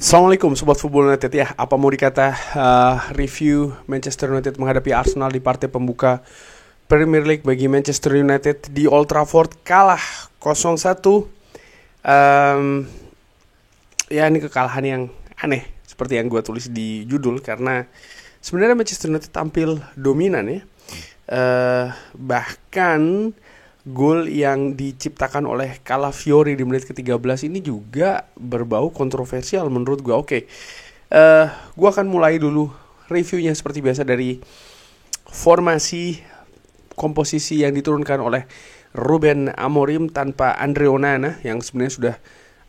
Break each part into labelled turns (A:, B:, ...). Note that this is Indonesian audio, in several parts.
A: Assalamualaikum Sobat Football United ya. Apa mau dikata review Manchester United menghadapi Arsenal di partai pembuka Premier League bagi Manchester United di Old Trafford, kalah 0-1. Ya ini kekalahan yang aneh seperti yang gue tulis di judul, karena sebenarnya Manchester United tampil dominan ya. Bahkan gol yang diciptakan oleh Calafiori di menit ke-13 ini juga berbau kontroversial menurut gue. Gue akan mulai dulu reviewnya seperti biasa dari formasi komposisi yang diturunkan oleh Ruben Amorim tanpa Andre Onana, yang sebenarnya sudah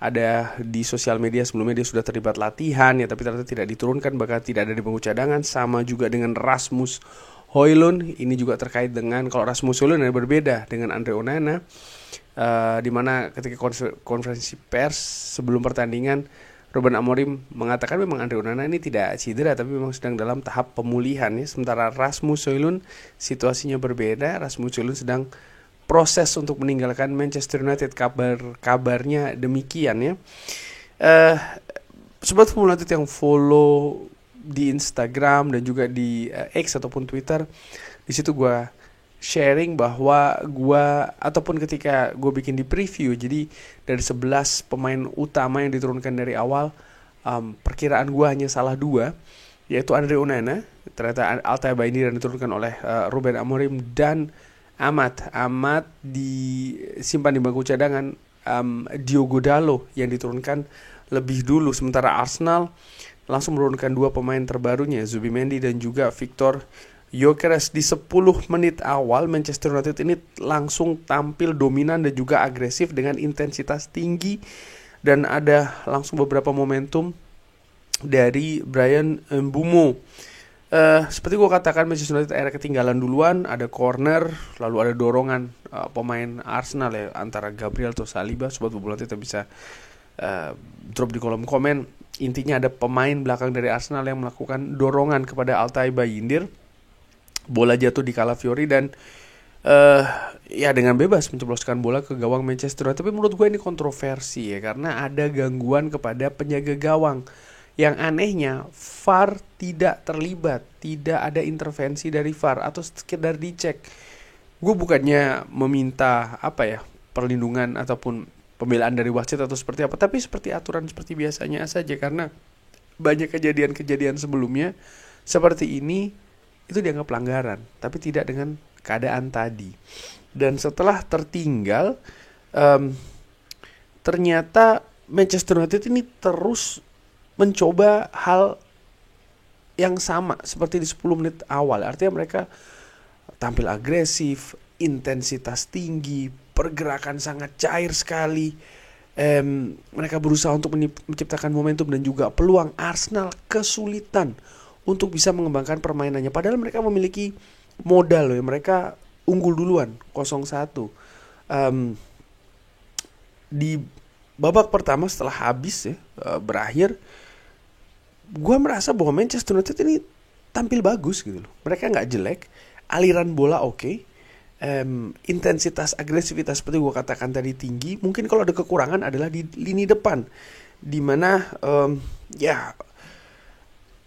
A: ada di sosial media sebelumnya. Dia sudah terlibat latihan ya, tapi ternyata tidak diturunkan, bahkan tidak ada di bangku cadangan. Sama juga dengan Rasmus Højlund. Ini juga terkait dengan, kalau Rasmus Højlund ada berbeda dengan Andre Onana, di mana ketika konferensi pers sebelum pertandingan, Ruben Amorim mengatakan memang Andre Onana ini tidak cedera, tapi memang sedang dalam tahap pemulihan ya. Sementara Rasmus Højlund situasinya berbeda. Rasmus Højlund sedang proses untuk meninggalkan Manchester United, kabarnya demikian ya. Sobat Football United yang follow di Instagram dan juga di X ataupun Twitter, di situ gue sharing bahwa ataupun ketika gue bikin di preview, jadi dari 11 pemain utama yang diturunkan dari awal, perkiraan gue hanya salah 2, yaitu Andre Onana. Ternyata Altay Bayindir yang diturunkan oleh Ruben Amorim, dan Amat disimpan di bangku cadangan. Diogo Dalot yang diturunkan lebih dulu. Sementara Arsenal langsung menurunkan 2 pemain terbarunya, Zubimendi dan juga Victor Gyökeres. Di 10 menit awal Manchester United ini langsung tampil dominan dan juga agresif dengan intensitas tinggi, dan ada langsung beberapa momentum dari Bryan Mbeumo. Seperti gue katakan, Manchester United akhirnya ketinggalan duluan, ada corner, lalu ada dorongan pemain Arsenal ya, antara Gabriel atau Saliba. Sobat Football United bisa drop di kolom komen. Intinya ada pemain belakang dari Arsenal yang melakukan dorongan kepada Altay Bayindir. Bola jatuh di Calafiori dan ya dengan bebas menceploskan bola ke gawang Manchester United. Tapi menurut gue ini kontroversi ya, karena ada gangguan kepada penjaga gawang. Yang anehnya VAR tidak terlibat, tidak ada intervensi dari VAR atau sekedar dicek. Gue bukannya meminta perlindungan ataupun pembelaan dari wasit atau seperti apa, tapi seperti aturan seperti biasanya saja, karena banyak kejadian-kejadian sebelumnya seperti ini itu dianggap pelanggaran, tapi tidak dengan keadaan tadi. Dan setelah tertinggal, ternyata Manchester United ini terus mencoba hal yang sama seperti di 10 menit awal. Artinya mereka tampil agresif, intensitas tinggi, pergerakan sangat cair sekali. Mereka berusaha untuk menciptakan momentum dan juga peluang. Arsenal kesulitan untuk bisa mengembangkan permainannya, padahal mereka memiliki modal loh. Mereka unggul duluan 0-1 di babak pertama. Setelah habis ya, berakhir, gue merasa bahwa Manchester United ini tampil bagus gitu loh. Mereka nggak jelek, aliran bola oke. Intensitas agresivitas seperti gue katakan tadi tinggi. Mungkin kalau ada kekurangan adalah di lini depan, dimana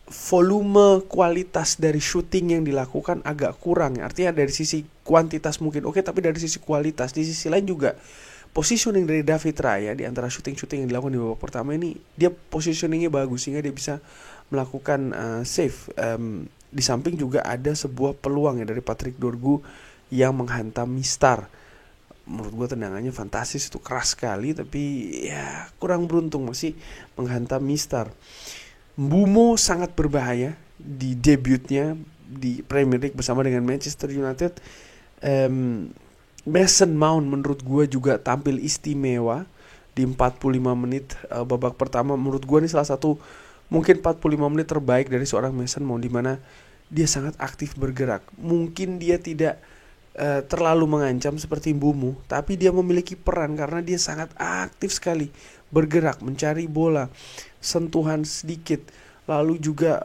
A: volume kualitas dari shooting yang dilakukan agak kurang. Artinya dari sisi kuantitas mungkin oke, tapi dari sisi kualitas, di sisi lain juga positioning dari David Raya di antara shooting yang dilakukan di babak pertama ini, dia positioningnya bagus sehingga dia bisa melakukan save. Di samping juga ada sebuah peluang ya dari Patrick Dorgu yang menghantam Mistar. Menurut gue tendangannya fantastis, itu keras sekali, tapi ya kurang beruntung masih menghantam Mistar. Mbeumo sangat berbahaya di debutnya di Premier League bersama dengan Manchester United. Mason Mount menurut gue juga tampil istimewa di 45 menit babak pertama. Menurut gue ini salah satu mungkin 45 menit terbaik dari seorang Mason Mount, di mana dia sangat aktif bergerak. Mungkin dia tidak terlalu mengancam seperti Mbeumo, tapi dia memiliki peran karena dia sangat aktif sekali bergerak, mencari bola, sentuhan sedikit, lalu juga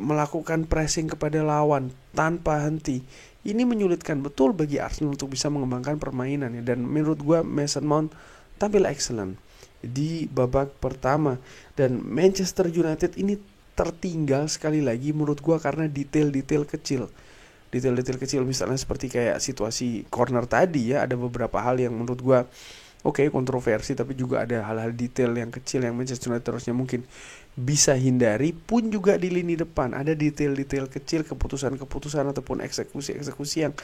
A: melakukan pressing kepada lawan tanpa henti. Ini menyulitkan betul bagi Arsenal untuk bisa mengembangkan permainannya. Dan menurut gue Mason Mount tampil excellent. di babak pertama. Dan Manchester United ini tertinggal sekali lagi menurut gua karena detail-detail kecil. Detail-detail kecil misalnya seperti kayak situasi corner tadi ya, ada beberapa hal yang menurut gua oke, kontroversi, tapi juga ada hal-hal detail yang kecil yang Manchester United harusnya mungkin bisa hindari. Pun juga di lini depan ada detail-detail kecil, keputusan-keputusan ataupun eksekusi-eksekusi yang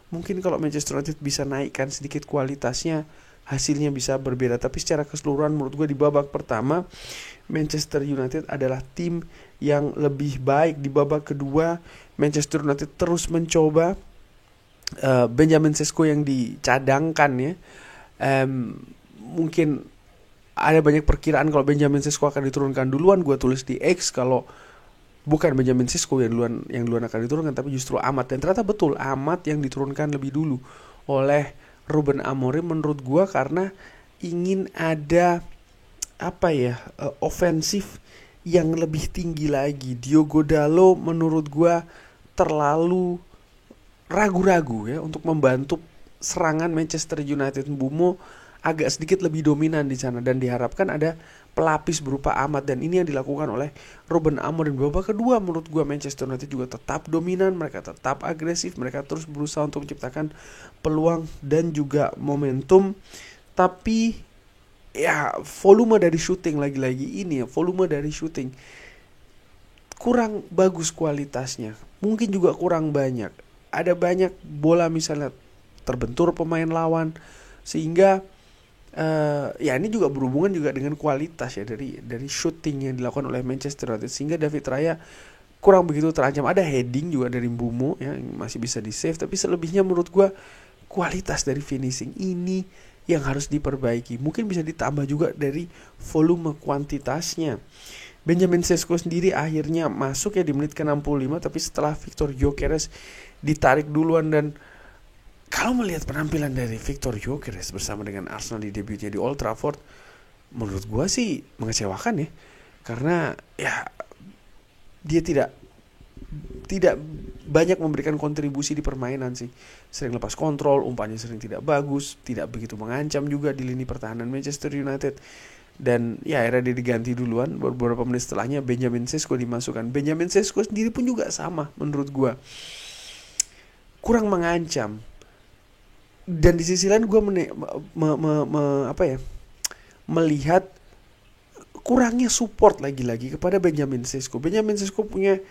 A: mungkin kalau Manchester United bisa naikkan sedikit kualitasnya, hasilnya bisa berbeda. Tapi secara keseluruhan menurut gue di babak pertama Manchester United adalah tim yang lebih baik. Di babak kedua Manchester United terus mencoba. Benjamin Sesko yang dicadangkan ya, mungkin ada banyak perkiraan kalau Benjamin Sesko akan diturunkan duluan. Gue tulis di X kalau bukan Benjamin Sesko yang duluan akan diturunkan, tapi justru Ahmad. Dan ternyata betul, Ahmad yang diturunkan lebih dulu oleh Ruben Amorim menurut gue, karena ingin ada ofensif yang lebih tinggi lagi. Diogo Dalot menurut gue terlalu ragu-ragu ya untuk membantu serangan Manchester United. Mbeumo agak sedikit lebih dominan di sana dan diharapkan ada pelapis berupa Ahmad, dan ini yang dilakukan oleh Ruben Amorim. Babak kedua menurut gua Manchester United juga tetap dominan, mereka tetap agresif, mereka terus berusaha untuk menciptakan peluang dan juga momentum. Tapi ya volume dari shooting volume dari shooting kurang bagus kualitasnya, mungkin juga kurang banyak. Ada banyak bola misalnya terbentur pemain lawan, sehingga ya ini juga berhubungan juga dengan kualitas ya dari shooting yang dilakukan oleh Manchester United, sehingga David Raya kurang begitu terancam. Ada heading juga dari Mbeumo ya, yang masih bisa di save, tapi selebihnya menurut gue kualitas dari finishing ini yang harus diperbaiki. Mungkin bisa ditambah juga dari volume kuantitasnya. Benjamin Sesko sendiri akhirnya masuk ya di menit ke-65, tapi setelah Victor Gyökeres ditarik duluan. Dan kalau melihat penampilan dari Victor Gyökeres bersama dengan Arsenal di debutnya di Old Trafford, menurut gue sih mengecewakan ya. Karena ya dia tidak banyak memberikan kontribusi di permainan sih. Sering lepas kontrol, umpannya sering tidak bagus, tidak begitu mengancam juga di lini pertahanan Manchester United. Dan ya akhirnya dia diganti duluan. Beberapa menit setelahnya Benjamin Sesko dimasukkan. Benjamin Sesko sendiri pun juga sama menurut gue, kurang mengancam. Dan di sisi lain gue melihat kurangnya support lagi-lagi kepada Benjamin Sesko. Benjamin Sesko punya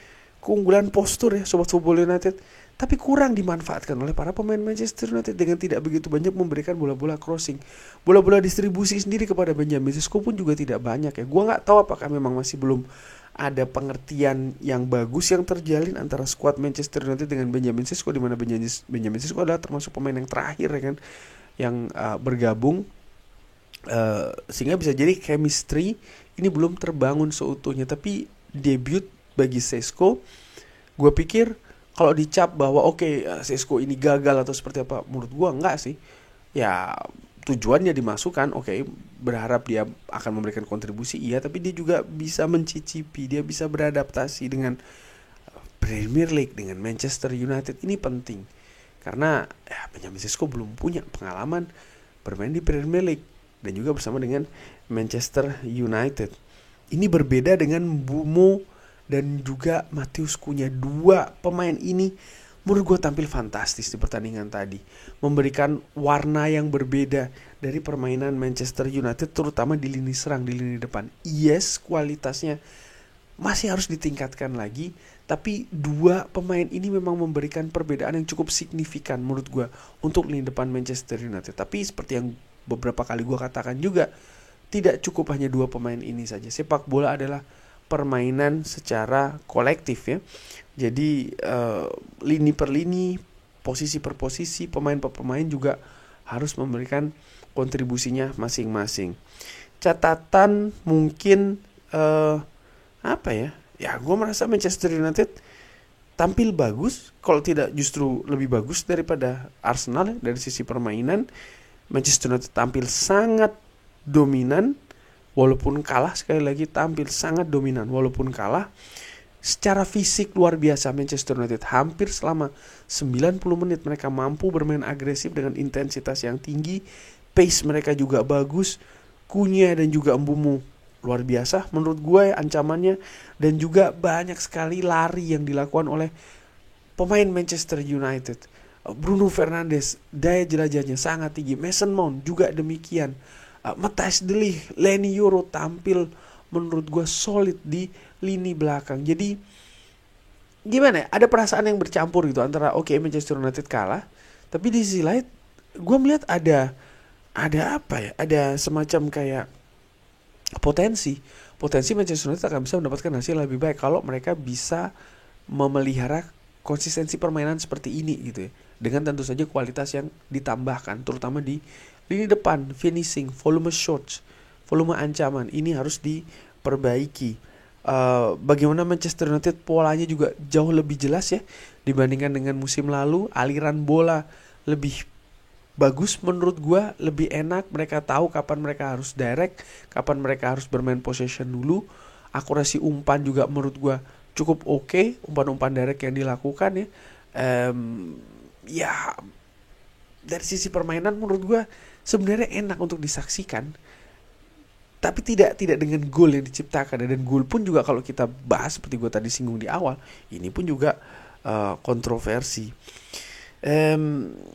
A: keunggulan postur ya Sobat Football United, tapi kurang dimanfaatkan oleh para pemain Manchester United dengan tidak begitu banyak memberikan bola-bola crossing. Bola-bola distribusi sendiri kepada Benjamin Sesko pun juga tidak banyak ya. Gue gak tahu apakah memang masih belum ada pengertian yang bagus yang terjalin antara skuad Manchester United dengan Benjamin Sesko, di mana Benjamin Sesko adalah termasuk pemain yang terakhir ya kan, yang bergabung, sehingga bisa jadi chemistry ini belum terbangun seutuhnya. Tapi debut bagi Sesko, gue pikir kalau dicap bahwa Sesko ini gagal atau seperti apa, menurut gue enggak sih. Ya tujuannya dimasukkan, berharap dia akan memberikan kontribusi, iya, tapi dia juga bisa mencicipi, dia bisa beradaptasi dengan Premier League, dengan Manchester United. Ini penting karena Benjamin Sesko belum punya pengalaman bermain di Premier League dan juga bersama dengan Manchester United. Ini berbeda dengan Mbeumo dan juga Matheus Cunha. Dua pemain ini menurut gue tampil fantastis di pertandingan tadi, memberikan warna yang berbeda dari permainan Manchester United, terutama di lini serang, di lini depan. Yes, kualitasnya masih harus ditingkatkan lagi, tapi dua pemain ini memang memberikan perbedaan yang cukup signifikan menurut gue untuk lini depan Manchester United. Tapi seperti yang beberapa kali gue katakan juga, tidak cukup hanya dua pemain ini saja. Sepak bola adalah permainan secara kolektif ya. Jadi lini per lini, posisi per posisi, pemain per pemain juga harus memberikan kontribusinya masing-masing. Catatan mungkin ya gue merasa Manchester United tampil bagus, kalau tidak justru lebih bagus daripada Arsenal ya, dari sisi permainan. Manchester United tampil sangat dominan walaupun kalah, sekali lagi tampil sangat dominan walaupun kalah. Secara fisik luar biasa Manchester United, hampir selama 90 menit mereka mampu bermain agresif dengan intensitas yang tinggi. Pace mereka juga bagus, Kunya dan juga Mbumo luar biasa menurut gue ancamannya, dan juga banyak sekali lari yang dilakukan oleh pemain Manchester United. Bruno Fernandes daya jelajahnya sangat tinggi, Mason Mount juga demikian. Matthijs de Ligt, Leny Yoro tampil menurut gue solid di lini belakang. Jadi gimana ya, ada perasaan yang bercampur gitu antara Manchester United kalah, tapi di sisi lain gue melihat ada apa ya, ada semacam kayak potensi Manchester United akan bisa mendapatkan hasil lebih baik kalau mereka bisa memelihara konsistensi permainan seperti ini gitu ya, dengan tentu saja kualitas yang ditambahkan terutama di lini depan, finishing, volume shots, volume ancaman ini harus diperbaiki. Bagaimana Manchester United polanya juga jauh lebih jelas ya dibandingkan dengan musim lalu, aliran bola lebih bagus menurut gue, lebih enak, mereka tahu kapan mereka harus direct, kapan mereka harus bermain possession dulu. Akurasi umpan juga menurut gue cukup oke, umpan-umpan direct yang dilakukan ya. Ya dari sisi permainan menurut gue sebenarnya enak untuk disaksikan, tapi tidak dengan gol yang diciptakan. Dan gol pun juga kalau kita bahas seperti gue tadi singgung di awal, ini pun juga kontroversi.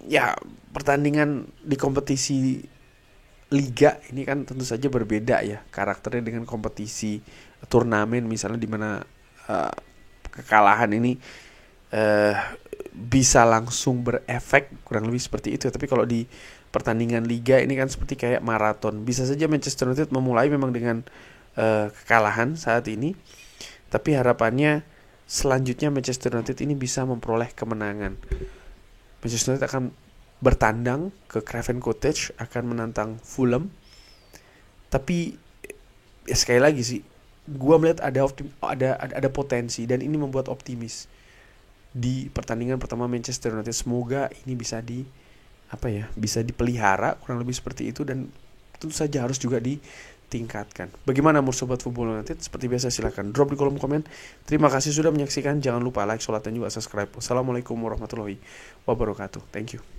A: Ya pertandingan di kompetisi liga ini kan tentu saja berbeda ya karakternya dengan kompetisi turnamen misalnya, di mana kekalahan ini bisa langsung berefek, kurang lebih seperti itu. Tapi kalau di pertandingan liga ini kan seperti kayak maraton, bisa saja Manchester United memulai memang dengan kekalahan saat ini, tapi harapannya selanjutnya Manchester United ini bisa memperoleh kemenangan. Manchester United akan bertandang ke Craven Cottage, akan menantang Fulham. Tapi ya sekali lagi sih, gue melihat ada potensi, dan ini membuat optimis di pertandingan pertama Manchester United. Semoga ini bisa bisa dipelihara, kurang lebih seperti itu, dan tentu saja harus juga ditingkatkan. Bagaimana menurut Sobat Football United? Seperti biasa silahkan drop di kolom komen. Terima kasih sudah menyaksikan. Jangan lupa like, sholat, dan juga subscribe. Wassalamualaikum warahmatullahi wabarakatuh. Thank you.